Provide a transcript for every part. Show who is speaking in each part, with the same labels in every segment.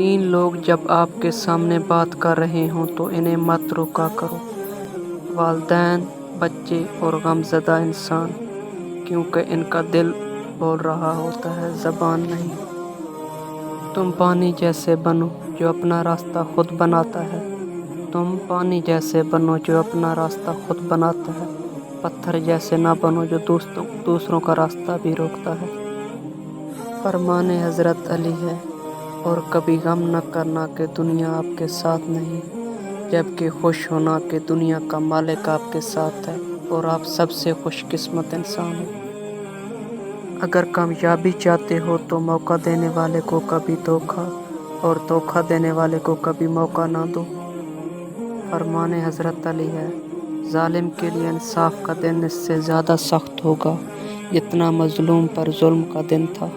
Speaker 1: تین لوگ جب آپ کے سامنے بات کر رہے ہوں تو انہیں مت روکا کرو: والدین، بچے اور غمزدہ انسان، کیونکہ ان کا دل بول رہا ہوتا ہے، زبان نہیں۔ تم پانی جیسے بنو جو اپنا راستہ خود بناتا ہے۔ تم پانی جیسے بنو جو اپنا راستہ خود بناتا ہے۔ پتھر جیسے نہ بنو جو دوسروں کا راستہ بھی روکتا ہے۔ فرمان حضرت علی ہے: اور کبھی غم نہ کرنا کہ دنیا آپ کے ساتھ نہیں، جبکہ خوش ہونا کہ دنیا کا مالک آپ کے ساتھ ہے اور آپ سب سے خوش قسمت انسان ہیں۔ اگر کامیابی چاہتے ہو تو موقع دینے والے کو کبھی دھوکہ اور دھوکہ دینے والے کو کبھی موقع نہ دو۔ فرمان حضرت علی ہے: ظالم کے لیے انصاف کا دن اس سے زیادہ سخت ہوگا جتنا مظلوم پر ظلم کا دن تھا۔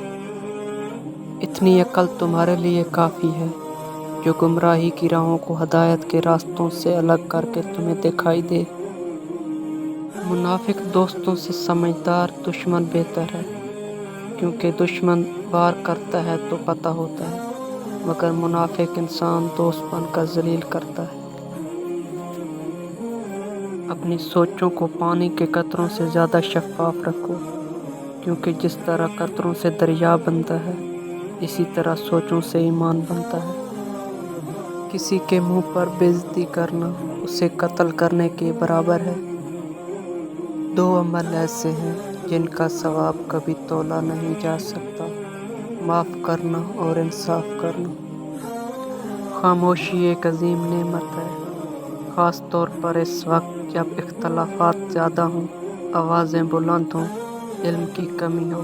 Speaker 1: اتنی عقل تمہارے لیے کافی ہے جو گمراہی کی راہوں کو ہدایت کے راستوں سے الگ کر کے تمہیں دکھائی دے۔ منافق دوستوں سے سمجھدار دشمن بہتر ہے، کیونکہ دشمن وار کرتا ہے تو پتہ ہوتا ہے، مگر منافق انسان دوست بن کر ذلیل کرتا ہے۔ اپنی سوچوں کو پانی کے قطروں سے زیادہ شفاف رکھو، کیونکہ جس طرح قطروں سے دریا بنتا ہے، اسی طرح سوچوں سے ایمان بنتا ہے۔ کسی کے منہ پر بے عزتی کرنا اسے قتل کرنے کے برابر ہے۔ دو عمل ایسے ہیں جن کا ثواب کبھی تولا نہیں جا سکتا: معاف کرنا اور انصاف کرنا۔ خاموشی ایک عظیم نعمت ہے، خاص طور پر اس وقت جب اختلافات زیادہ ہوں، آوازیں بلند ہوں، علم کی کمی ہو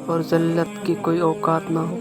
Speaker 1: اور ذلت کی کوئی اوقات نہ ہو۔